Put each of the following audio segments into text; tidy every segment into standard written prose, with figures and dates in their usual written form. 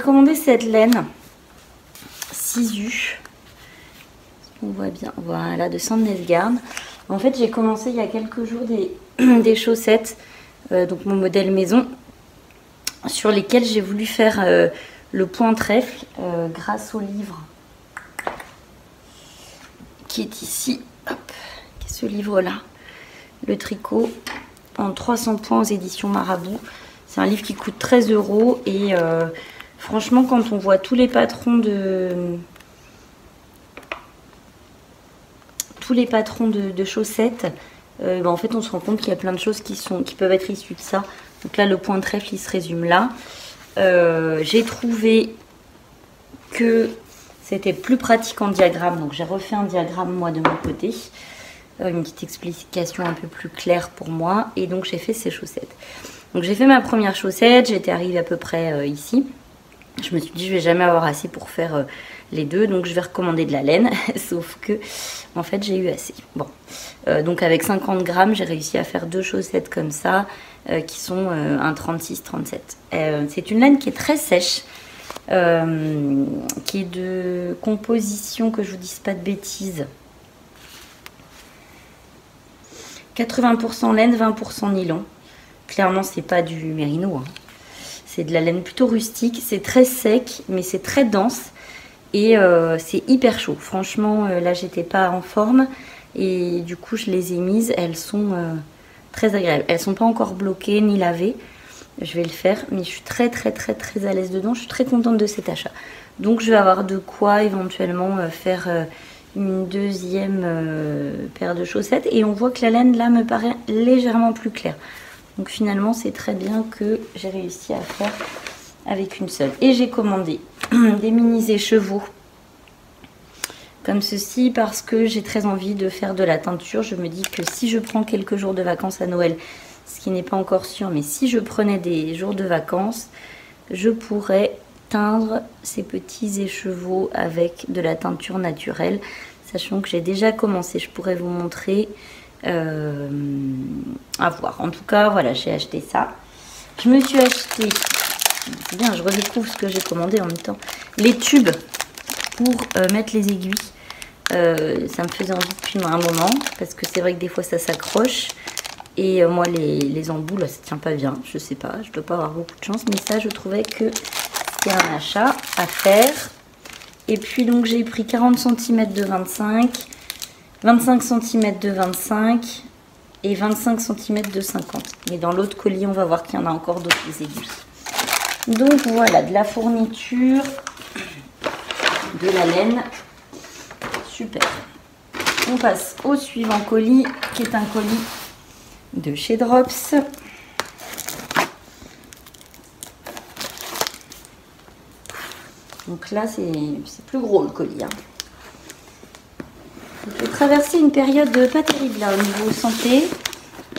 commandé cette laine Sisu. On voit bien, voilà, de Sandnesgarde. En fait, j'ai commencé il y a quelques jours des chaussettes, donc mon modèle maison, sur lesquelles j'ai voulu faire le point trèfle grâce au livre qui est ici, hop, qui est ce livre-là, le tricot en 300 points aux éditions Marabout. C'est un livre qui coûte 13 € et franchement, quand on voit tous les patrons de chaussettes, en fait on se rend compte qu'il y a plein de choses qui peuvent être issues de ça. Donc là le point trèfle il se résume là. J'ai trouvé que c'était plus pratique en diagramme, donc j'ai refait un diagramme moi de mon côté, une petite explication un peu plus claire pour moi, et donc j'ai fait ces chaussettes. Donc j'ai fait ma première chaussette, j'étais arrivée à peu près ici. Je me suis dit je vais jamais avoir assez pour faire les deux, donc je vais recommander de la laine, sauf que en fait j'ai eu assez. Bon, donc avec 50 grammes j'ai réussi à faire deux chaussettes comme ça, qui sont un 36-37. C'est une laine qui est très sèche, qui est de composition, que je vous dise pas de bêtises, 80% laine, 20% nylon. Clairement c'est pas du mérino, hein. C'est de la laine plutôt rustique, c'est très sec mais c'est très dense et c'est hyper chaud. Franchement là j'étais pas en forme et du coup je les ai mises, elles sont très agréables. Elles sont pas encore bloquées ni lavées, je vais le faire, mais je suis très à l'aise dedans, je suis très contente de cet achat. Donc je vais avoir de quoi éventuellement faire une deuxième paire de chaussettes et on voit que la laine là me paraît légèrement plus claire. Donc finalement c'est très bien que j'ai réussi à faire avec une seule. Et j'ai commandé des mini écheveaux comme ceci parce que j'ai très envie de faire de la teinture. Je me dis que si je prends quelques jours de vacances à Noël, ce qui n'est pas encore sûr, mais si je prenais des jours de vacances, je pourrais teindre ces petits écheveaux avec de la teinture naturelle. Sachant que j'ai déjà commencé, je pourrais vous montrer. À voir. En tout cas, voilà, j'ai acheté ça. Je me suis acheté, c'est bien, je redécouvre ce que j'ai commandé en même temps, les tubes pour mettre les aiguilles. Ça me faisait envie depuis un moment parce que c'est vrai que des fois ça s'accroche et moi les embouts là ça tient pas bien, je sais pas, je dois pas avoir beaucoup de chance, mais ça je trouvais que c'était un achat à faire. Et puis donc j'ai pris 40 cm de 25 cm de 25 et 25 cm de 50. Mais dans l'autre colis, on va voir qu'il y en a encore d'autres aiguilles. Donc voilà, de la fourniture, de la laine. Super. On passe au suivant colis, qui est un colis de chez Drops. Donc là, c'est plus gros le colis, hein. J'ai traversé une période pas terrible là au niveau santé.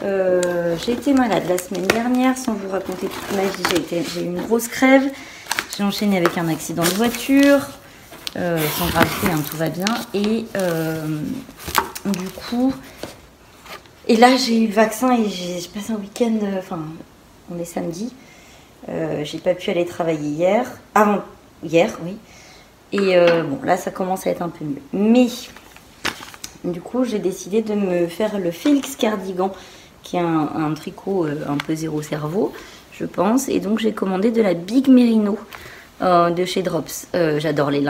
J'ai été malade la semaine dernière, sans vous raconter toute ma vie. J'ai eu une grosse crève. J'ai enchaîné avec un accident de voiture. Sans gravité, hein, tout va bien. Et du coup, et là j'ai eu le vaccin et j'ai passé un week-end. Enfin, on est samedi. J'ai pas pu aller travailler hier. Hier, oui. Et bon, là ça commence à être un peu mieux. Mais du coup, j'ai décidé de me faire le Félix Cardigan, qui est un tricot un peu zéro cerveau, je pense. Et donc, j'ai commandé de la Big Merino de chez Drops. J'adore les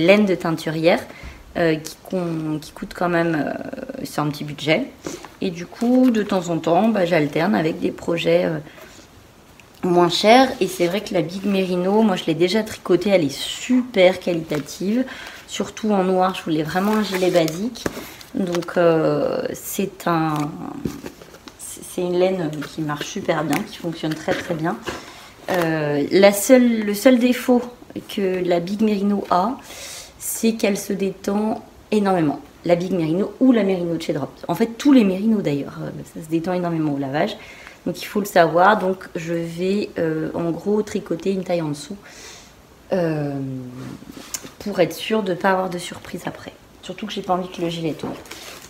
laines de teinturière qui coûtent quand même, c'est un petit budget. Et du coup, de temps en temps, j'alterne avec des projets moins chers. Et c'est vrai que la Big Merino, moi, je l'ai déjà tricotée, elle est super qualitative. Surtout en noir, je voulais vraiment un gilet basique. Donc c'est une laine qui marche super bien, qui fonctionne très bien. Le seul défaut que la Big Merino a, c'est qu'elle se détend énormément. La Big Merino ou la Merino de chez Drops. En fait, tous les Merinos d'ailleurs, ça se détend énormément au lavage. Donc il faut le savoir. Donc je vais en gros tricoter une taille en dessous. Pour être sûre de ne pas avoir de surprise après. Surtout que j'ai pas envie que le gilet tombe.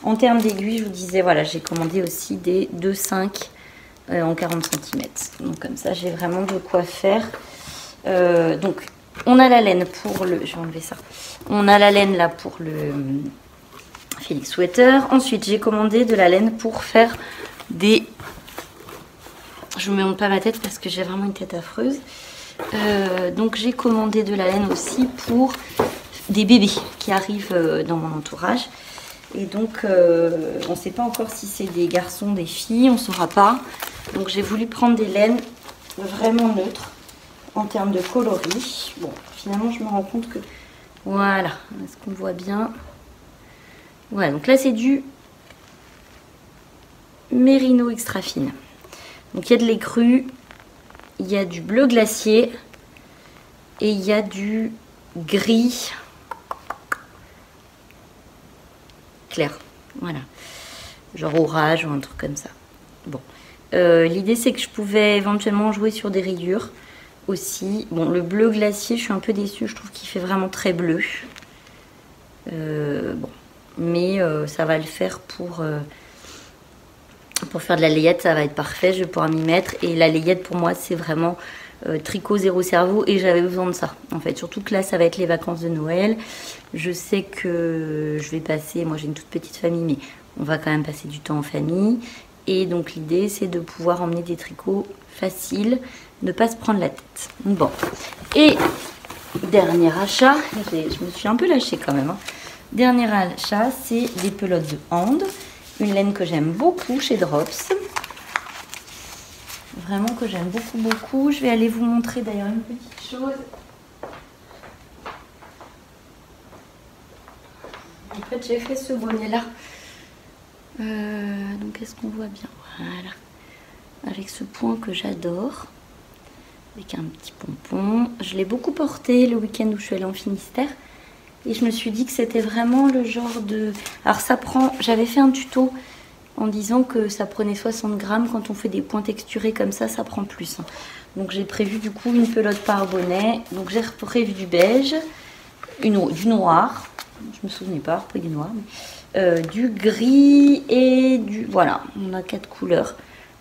En termes d'aiguilles, je vous disais, voilà, j'ai commandé aussi des 2,5 en 40 cm. Donc comme ça, j'ai vraiment de quoi faire. Donc on a la laine pour le... Je vais enlever ça. On a la laine là pour le Félix Sweater. Ensuite, j'ai commandé de la laine pour faire des... Je ne me monte pas ma tête parce que j'ai vraiment une tête affreuse. Donc j'ai commandé de la laine aussi pour des bébés qui arrivent dans mon entourage. Et donc on ne sait pas encore si c'est des garçons, des filles, on ne saura pas. Donc j'ai voulu prendre des laines vraiment neutres en termes de coloris. Bon, finalement je me rends compte que... Voilà, est-ce qu'on voit bien? Voilà, donc là c'est du mérino extra fine. Donc il y a de l'écru, il y a du bleu glacier et il y a du gris clair. Voilà, genre orage ou un truc comme ça. Bon, l'idée c'est que je pouvais éventuellement jouer sur des rayures aussi. Bon, le bleu glacier, je suis un peu déçue, je trouve qu'il fait vraiment très bleu. Bon, mais ça va le faire pour faire de la layette, ça va être parfait, je vais pouvoir m'y mettre. Et la layette pour moi c'est vraiment tricot zéro cerveau et j'avais besoin de ça en fait. Surtout que là ça va être les vacances de Noël. Je sais que je vais passer, moi j'ai une toute petite famille mais on va quand même passer du temps en famille. Et donc l'idée c'est de pouvoir emmener des tricots faciles, ne pas se prendre la tête. Bon, et dernier achat, je me suis un peu lâchée quand même. Hein. Dernier achat, c'est des pelotes de hand. Une laine que j'aime beaucoup chez Drops. Vraiment que j'aime beaucoup, beaucoup. Je vais aller vous montrer d'ailleurs une petite chose. En fait, j'ai fait ce bonnet-là. Donc, est-ce qu'on voit bien? Voilà. Avec ce point que j'adore. Avec un petit pompon. Je l'ai beaucoup porté le week-end où je suis allée en Finistère. Et je me suis dit que c'était vraiment le genre de... Alors ça prend... J'avais fait un tuto en disant que ça prenait 60 grammes. Quand on fait des points texturés comme ça prend plus. Donc j'ai prévu du coup une pelote par bonnet. Donc j'ai prévu du beige, du noir. Je me souvenais pas, pas du noir. Mais, du gris et du... Voilà, on a 4 couleurs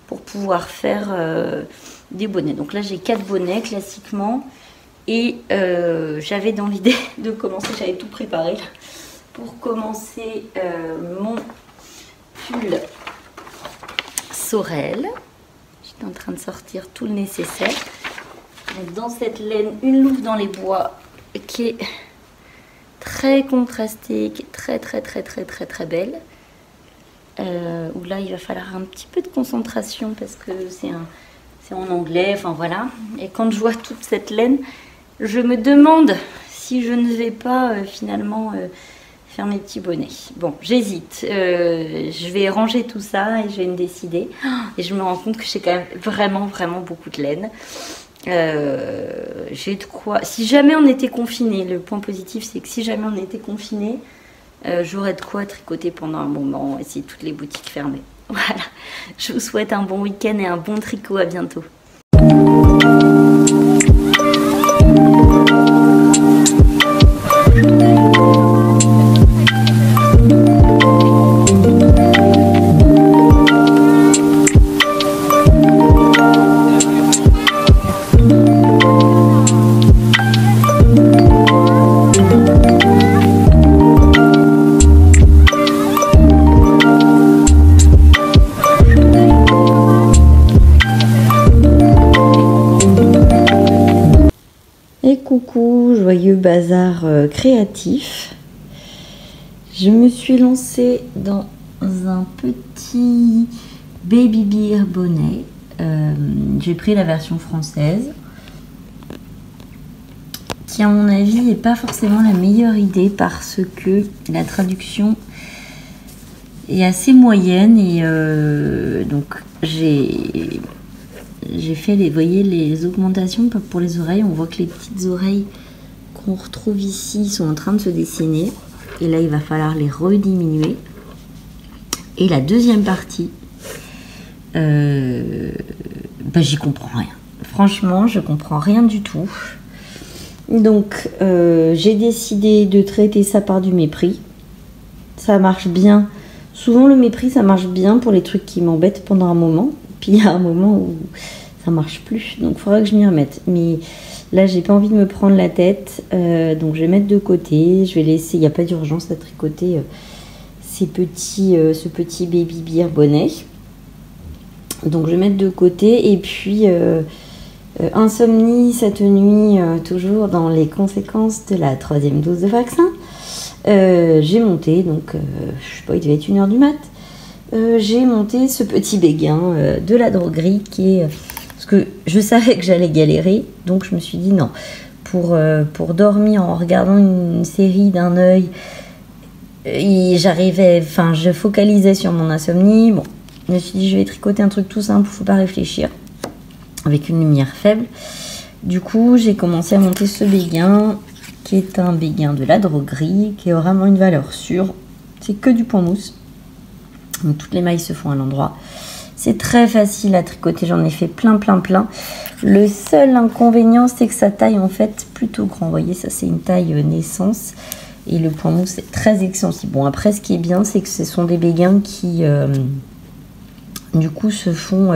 pour pouvoir faire des bonnets. Donc là j'ai 4 bonnets classiquement. Et j'avais dans l'idée de commencer, j'avais tout préparé là, pour commencer mon pull Sorel. J'étais en train de sortir tout le nécessaire. Donc dans cette laine, une louve dans les bois qui est très contrastée, qui est très belle. Où là il va falloir un petit peu de concentration parce que c'est en anglais, enfin voilà. Et quand je vois toute cette laine, je me demande si je ne vais pas finalement faire mes petits bonnets. Bon, j'hésite. Je vais ranger tout ça et je vais me décider. Et je me rends compte que j'ai quand même vraiment beaucoup de laine. J'ai de quoi... Si jamais on était confiné, le point positif c'est que si jamais on était confiné, j'aurais de quoi tricoter pendant un moment et si toutes les boutiques fermées. Voilà. Je vous souhaite un bon week-end et un bon tricot. À bientôt. Coucou, joyeux bazar créatif. Je me suis lancée dans un petit baby bear bonnet. J'ai pris la version française qui à mon avis n'est pas forcément la meilleure idée parce que la traduction est assez moyenne et donc j'ai fait vous voyez les augmentations pour les oreilles. On voit que les petites oreilles qu'on retrouve ici sont en train de se dessiner. Et là, il va falloir les rediminuer. Et la deuxième partie, j'y comprends rien. Franchement, je comprends rien du tout. Donc, j'ai décidé de traiter ça par du mépris. Ça marche bien. Souvent, le mépris, ça marche bien pour les trucs qui m'embêtent pendant un moment. Puis, il y a un moment où ça marche plus. Donc il faudra que je m'y remette. Mais là, j'ai pas envie de me prendre la tête. Donc je vais mettre de côté. Je vais laisser, il n'y a pas d'urgence à tricoter ce petit baby bear bonnet. Donc je vais mettre de côté. Et puis insomnie cette nuit, toujours dans les conséquences de la 3e dose de vaccin. J'ai monté, donc je sais pas, il devait être 1h du mat. J'ai monté ce petit béguin de la droguerie qui est... Parce que je savais que j'allais galérer, donc je me suis dit non. Pour dormir en regardant une série d'un œil, je focalisais sur mon insomnie. Bon, je me suis dit je vais tricoter un truc tout simple, faut pas réfléchir, avec une lumière faible. Du coup, j'ai commencé à monter ce béguin, qui est un béguin de la droguerie, qui a vraiment une valeur sûre. C'est que du point mousse. Donc toutes les mailles se font à l'endroit. C'est très facile à tricoter, j'en ai fait plein. Le seul inconvénient, c'est que sa taille en fait plutôt grand. Vous voyez, ça c'est une taille naissance. Et le point mousse est très extensible. Bon, après, ce qui est bien, c'est que ce sont des béguins qui, du coup, se font...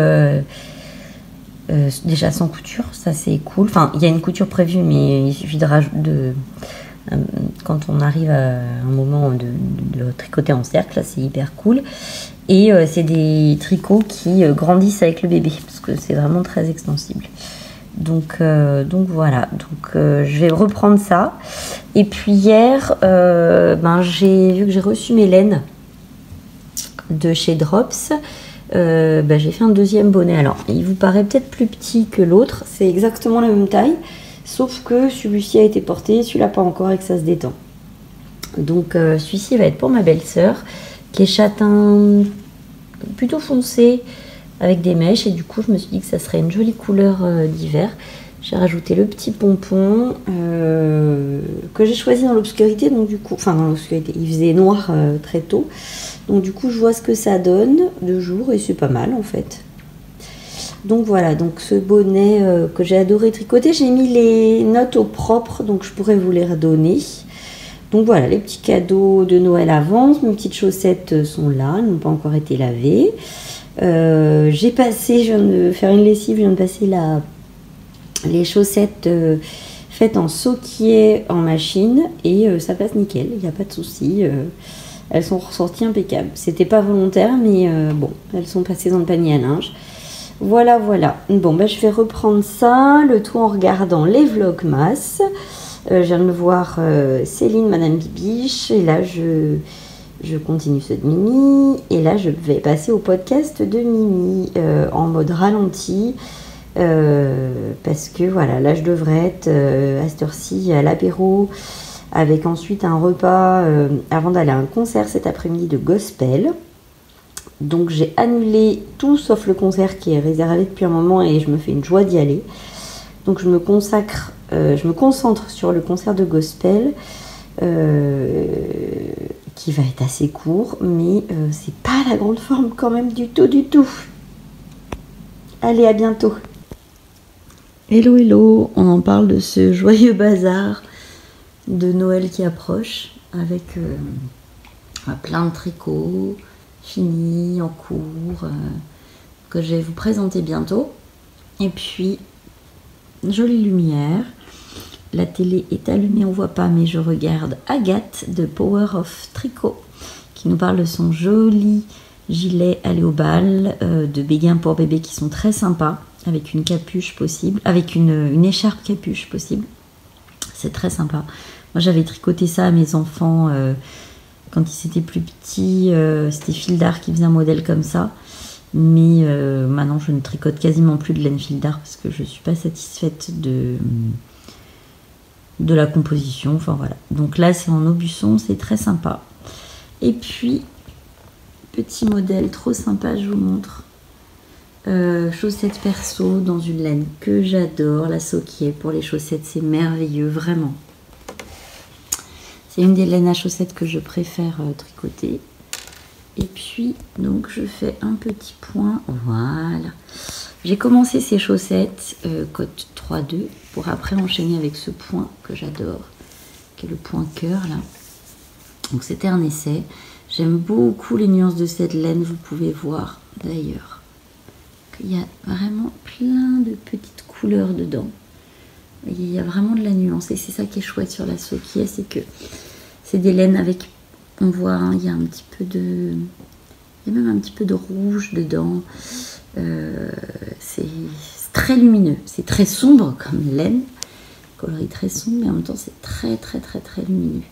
déjà sans couture, ça c'est cool. Enfin, il y a une couture prévue, mais il suffit de rajouter quand on arrive à un moment de tricoter en cercle, là c'est hyper cool. Et c'est des tricots qui grandissent avec le bébé, parce que c'est vraiment très extensible. Donc voilà, je vais reprendre ça. Et puis hier, j'ai vu que j'ai reçu mes laines de chez Drops. J'ai fait un 2e bonnet. Alors, il vous paraît peut-être plus petit que l'autre. C'est exactement la même taille, sauf que celui-ci a été porté, celui-là pas encore, et que ça se détend. Donc, celui-ci va être pour ma belle-sœur, qui est châtain plutôt foncé, avec des mèches. Et du coup, je me suis dit que ça serait une jolie couleur d'hiver. J'ai rajouté le petit pompon que j'ai choisi dans l'obscurité. Donc, du coup, dans l'obscurité, il faisait noir très tôt. Donc du coup je vois ce que ça donne de jour et c'est pas mal en fait. Donc voilà, donc ce bonnet que j'ai adoré tricoter, j'ai mis les notes au propre, donc je pourrais vous les redonner. Donc voilà, les petits cadeaux de Noël avance, mes petites chaussettes sont là, elles n'ont pas encore été lavées. Je viens de faire une lessive, je viens de passer les chaussettes faites en soquier en machine et ça passe nickel, il n'y a pas de souci. Elles sont ressorties impeccables. C'était pas volontaire, mais bon, elles sont passées dans le panier à linge. Voilà. Bon, je vais reprendre ça, le tout en regardant les Vlogmas. Je viens de me voir Céline, Madame Bibiche. Et là, je continue ceux de Mimi. Et là, je vais passer au podcast de Mimi en mode ralenti. Parce que voilà, là, je devrais être à cette heure-ci à l'apéro. Avec ensuite un repas avant d'aller à un concert cet après-midi de gospel. Donc j'ai annulé tout sauf le concert qui est réservé depuis un moment et je me fais une joie d'y aller. Donc je me concentre sur le concert de gospel qui va être assez court, mais c'est pas la grande forme quand même du tout. Allez, à bientôt. Hello, on en parle de ce joyeux bazar de Noël qui approche avec plein de tricots finis, en cours, que je vais vous présenter bientôt. Et puis, jolie lumière. La télé est allumée, on voit pas, mais je regarde Agathe de Power of Tricot qui nous parle de son joli gilet aller au bal de béguin pour bébé qui sont très sympas, avec une capuche possible, avec une écharpe capuche possible. C'est très sympa. Moi, j'avais tricoté ça à mes enfants quand ils étaient plus petits. C'était Fil d'Art qui faisait un modèle comme ça. Mais maintenant, je ne tricote quasiment plus de laine Fil d'Art parce que je ne suis pas satisfaite de la composition. Enfin, voilà. Donc là, c'est en Aubusson. C'est très sympa. Et puis, petit modèle trop sympa, je vous montre. Chaussettes perso dans une laine que j'adore. La Soquier pour les chaussettes, c'est merveilleux, vraiment. C'est une des laines à chaussettes que je préfère tricoter. Et puis, donc, je fais un petit point. Voilà. J'ai commencé ces chaussettes cote 3-2 pour après enchaîner avec ce point que j'adore, qui est le point cœur, là. Donc, c'était un essai. J'aime beaucoup les nuances de cette laine, vous pouvez voir d'ailleurs. Il y a vraiment plein de petites couleurs dedans. Il y a vraiment de la nuance et c'est ça qui est chouette sur la Sokia, c'est que c'est des laines avec, on voit, hein, il y a un petit peu de, il y a même un petit peu de rouge dedans. C'est très lumineux, c'est très sombre comme laine, coloris très sombre, mais en même temps c'est très lumineux.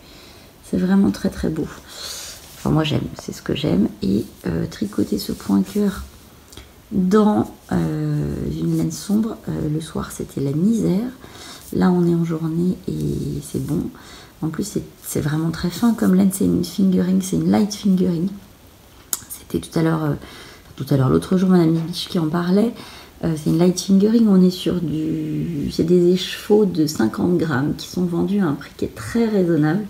C'est vraiment très beau. Enfin moi j'aime, c'est ce que j'aime. Et tricoter ce point cœur dans une laine sombre, le soir c'était la misère. Là on est en journée et c'est bon. En plus c'est vraiment très fin comme laine, c'est une fingering, c'est une light fingering. C'était tout à l'heure, l'autre jour madame Bibiche qui en parlait. C'est une light fingering, on est sur c'est des échevaux de 50 grammes qui sont vendus à un prix qui est très raisonnable,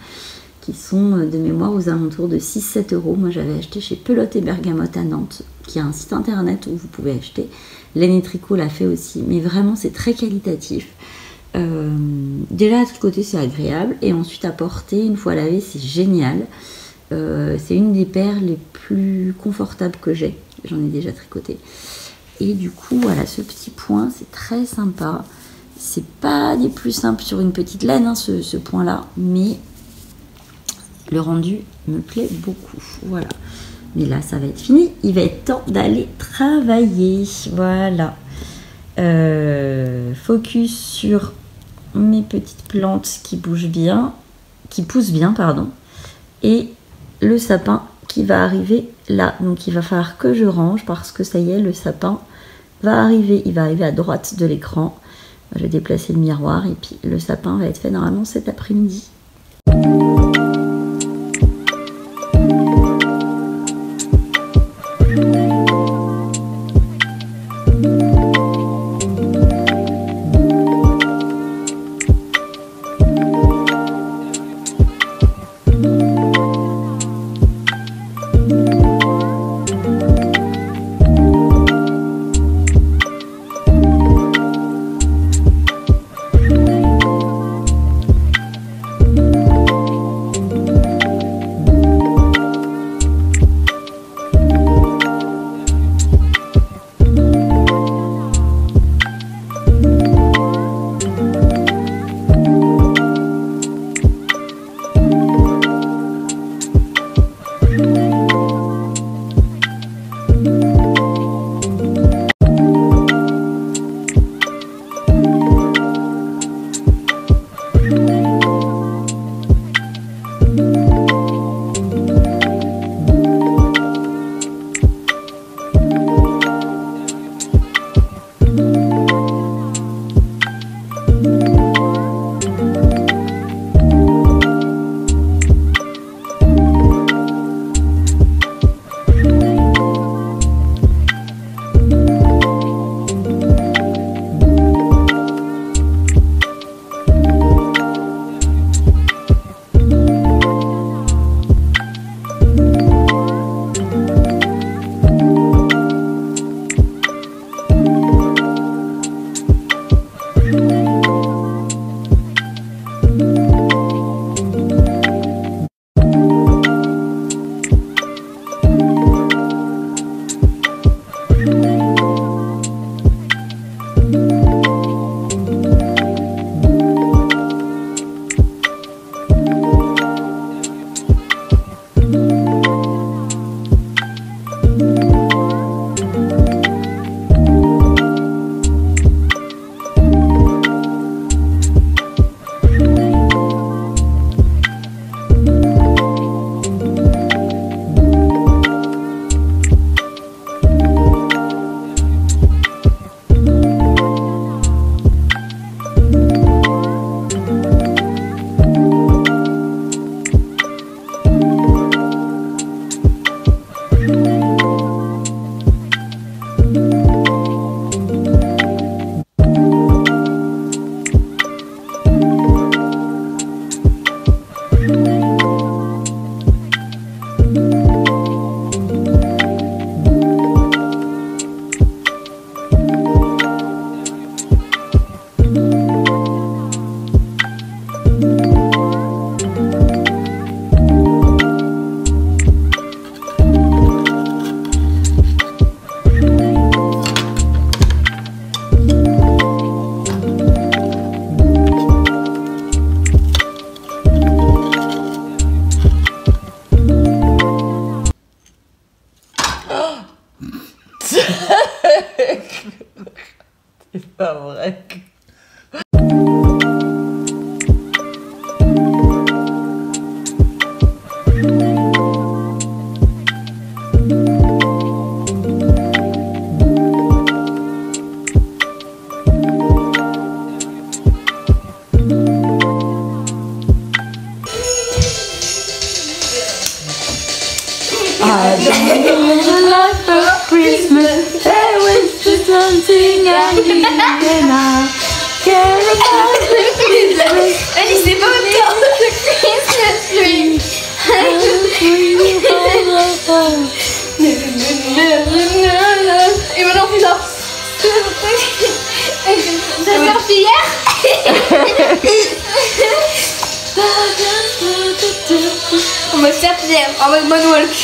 qui sont de mémoire aux alentours de 6-7 euros. Moi j'avais acheté chez Pelote et Bergamote à Nantes, qui a un site internet où vous pouvez acheter. Laine et Tricot l'a fait aussi, mais vraiment c'est très qualitatif. Déjà à tout côté c'est agréable, et ensuite à porter une fois lavé c'est génial. C'est une des paires les plus confortables que j'ai, j'en ai déjà tricoté. Et du coup voilà, ce petit point c'est très sympa. C'est pas des plus simples sur une petite laine, hein, ce point là, mais le rendu me plaît beaucoup. Voilà, mais là ça va être fini, il va être temps d'aller travailler. Voilà, focus sur mes petites plantes qui bougent bien, qui poussent bien, pardon, et le sapin qui va arriver là. Donc il va falloir que je range parce que ça y est, le sapin va arriver, il va arriver à droite de l'écran. Je vais déplacer le miroir et puis le sapin va être fait normalement cet après-midi. C'est pas vrai. I don't live a life of Christmas. There was just something I need and I care about the Christmas. Elle c'est pas autant de Christmas tree. Et maintenant on fait ça. T'as sorti hier? On va se faire plaisir en mode moonwalk.